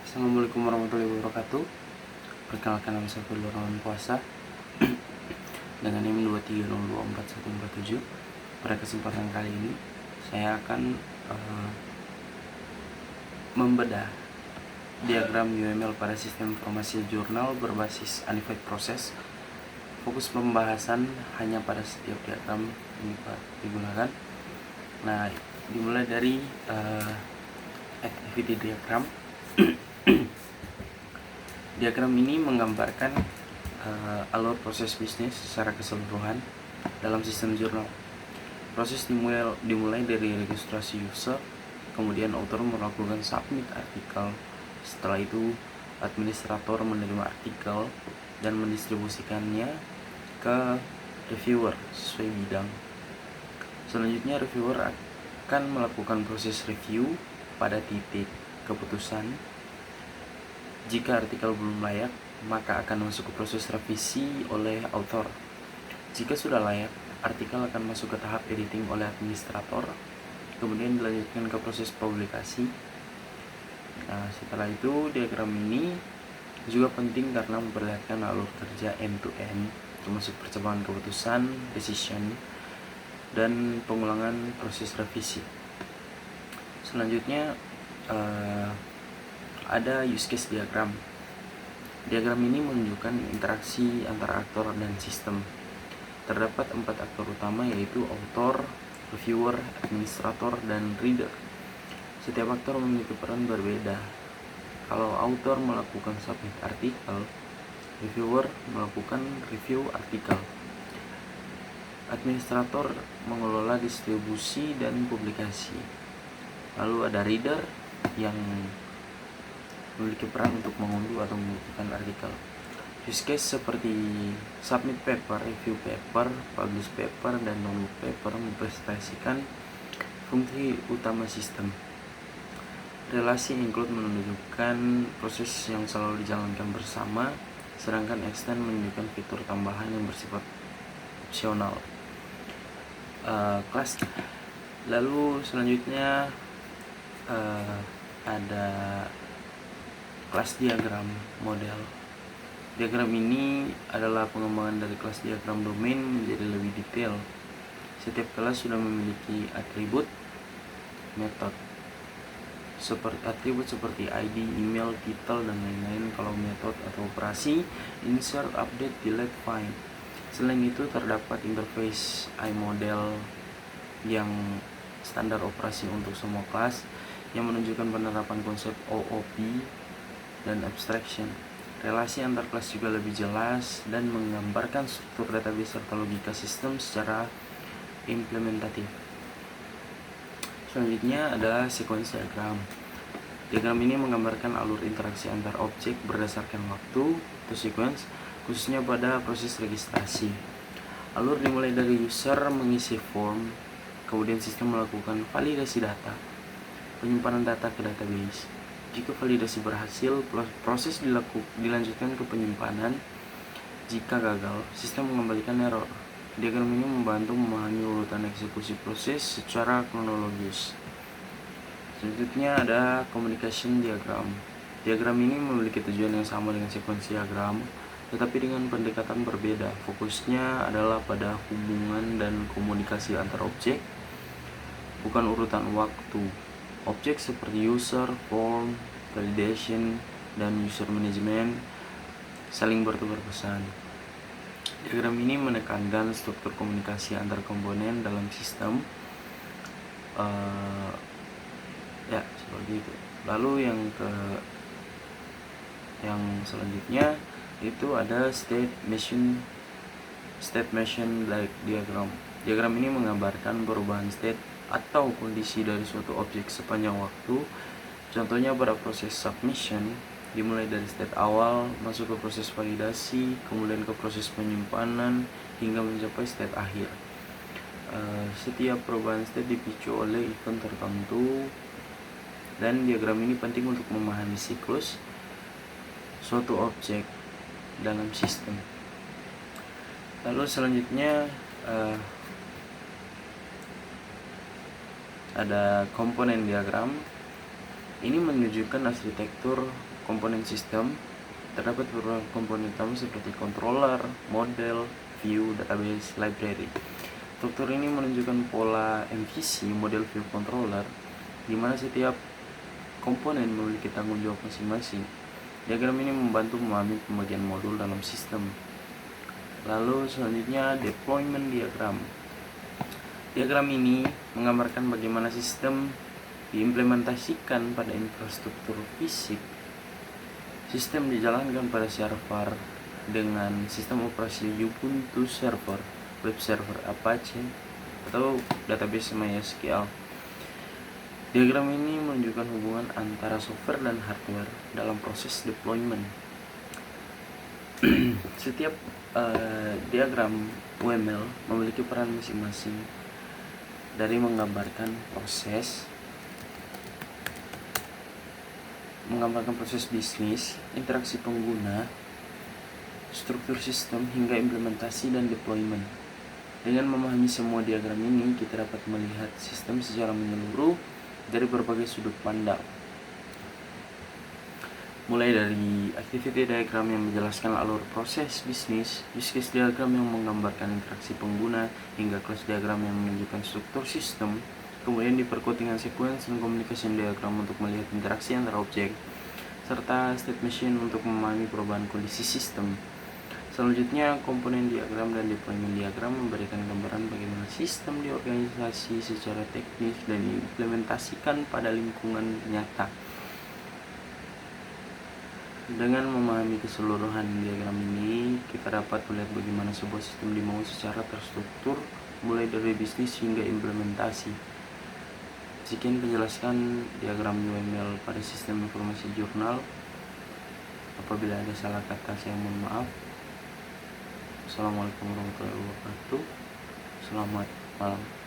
Assalamualaikum warahmatullahi wabarakatuh. Perkenalkan, nama saya Fadlur Rahman Puasa dengan NIM 230244147. Pada kesempatan kali ini saya akan membedah diagram UML pada sistem informasi jurnal berbasis Unified Process. Fokus pembahasan hanya pada setiap diagram yang digunakan. Nah, dimulai dari activity diagram. Diagram ini menggambarkan alur proses bisnis secara keseluruhan dalam sistem jurnal. Proses dimulai dari registrasi user, kemudian author melakukan submit artikel. Setelah itu administrator menerima artikel dan mendistribusikannya ke reviewer sesuai bidang. Selanjutnya reviewer akan melakukan proses review pada titik keputusan. Jika artikel belum layak, maka akan masuk ke proses revisi oleh author. Jika sudah layak, artikel akan masuk ke tahap editing oleh administrator, kemudian dilanjutkan ke proses publikasi. Nah, setelah itu diagram ini juga penting karena memperlihatkan alur kerja end-to-end, termasuk percepatan keputusan, decision, dan pengulangan proses revisi. Selanjutnya ada use case diagram. Diagram ini menunjukkan interaksi antara aktor dan sistem. Terdapat 4 aktor utama, yaitu author, reviewer, administrator, dan reader. Setiap aktor memiliki peran berbeda. Kalau author melakukan submit artikel, reviewer melakukan review artikel, administrator mengelola distribusi dan publikasi. Lalu ada reader yang memiliki peran untuk mengunduh atau membuktikan artikel. Use case seperti submit paper, review paper, publish paper, dan download paper mempresentasikan fungsi utama sistem. Relasi include menunjukkan proses yang selalu dijalankan bersama, sedangkan extend menunjukkan fitur tambahan yang bersifat opsional. Kelas. Lalu selanjutnya ada kelas diagram model. Diagram ini adalah pengembangan dari kelas diagram domain menjadi lebih detail. Setiap kelas sudah memiliki atribut, metode. Atribut seperti ID, email, title, dan lain-lain. Kalau metode atau operasi, insert, update, delete, find. Selain itu terdapat interface iModel yang standar operasi untuk semua kelas yang menunjukkan penerapan konsep OOP dan abstraction. Relasi antar kelas juga lebih jelas dan menggambarkan struktur database serta logika sistem secara implementatif. Selanjutnya ada sequence diagram. Diagram ini menggambarkan alur interaksi antar objek berdasarkan waktu atau sequence, khususnya pada proses registrasi. Alur dimulai dari user mengisi form, kemudian sistem melakukan validasi data, penyimpanan data ke database. Jika validasi berhasil, proses dilanjutkan ke penyimpanan. Jika gagal, sistem mengembalikan error. Diagram ini membantu memahami urutan eksekusi proses secara kronologis. Selanjutnya ada communication diagram. Diagram ini memiliki tujuan yang sama dengan sequence diagram, tetapi dengan pendekatan berbeda. Fokusnya adalah pada hubungan dan komunikasi antar objek, bukan urutan waktu. Objek seperti user, form, validation, dan user management saling bertukar pesan. Diagram ini menekankan struktur komunikasi antar komponen dalam sistem. Ya, seperti itu. Lalu yang selanjutnya itu ada state machine diagram. Diagram ini menggambarkan perubahan state atau kondisi dari suatu objek sepanjang waktu. Contohnya pada proses submission, dimulai dari state awal, masuk ke proses validasi, kemudian ke proses penyimpanan, hingga mencapai state akhir. Setiap perubahan state dipicu oleh event tertentu, dan diagram ini penting untuk memahami siklus suatu objek dalam sistem. Lalu selanjutnya ada komponen diagram. Ini menunjukkan arsitektur komponen sistem. Terdapat beberapa komponen utama seperti controller, model, view, database, library. Struktur ini menunjukkan pola MVC, model view controller, di mana setiap komponen memiliki tanggung jawab masing-masing. Diagram ini membantu memahami pembagian modul dalam sistem. Lalu selanjutnya deployment diagram. Diagram ini menggambarkan bagaimana sistem diimplementasikan pada infrastruktur fisik. Sistem dijalankan pada server dengan sistem operasi Ubuntu server, web server Apache, atau database MySQL. Diagram ini menunjukkan hubungan antara software dan hardware dalam proses deployment. Setiap diagram UML memiliki peran masing-masing, dari menggambarkan proses bisnis, interaksi pengguna, struktur sistem, hingga implementasi dan deployment. Dengan memahami semua diagram ini, kita dapat melihat sistem secara menyeluruh dari berbagai sudut pandang. Mulai dari activity diagram yang menjelaskan alur proses bisnis, use case diagram yang menggambarkan interaksi pengguna, hingga class diagram yang menunjukkan struktur sistem. Kemudian diperkuat dengan sequence dan communication diagram untuk melihat interaksi antara objek, serta state machine untuk memahami perubahan kondisi sistem. Selanjutnya, komponen diagram dan deployment diagram memberikan gambaran bagaimana sistem diorganisasi secara teknis dan diimplementasikan pada lingkungan nyata. Dengan memahami keseluruhan diagram ini, kita dapat melihat bagaimana sebuah sistem dibangun secara terstruktur, mulai dari bisnis hingga implementasi. Sekian penjelasan diagram UML pada sistem informasi jurnal. Apabila ada salah kata, saya mohon maaf. Assalamualaikum warahmatullahi wabarakatuh. Selamat malam.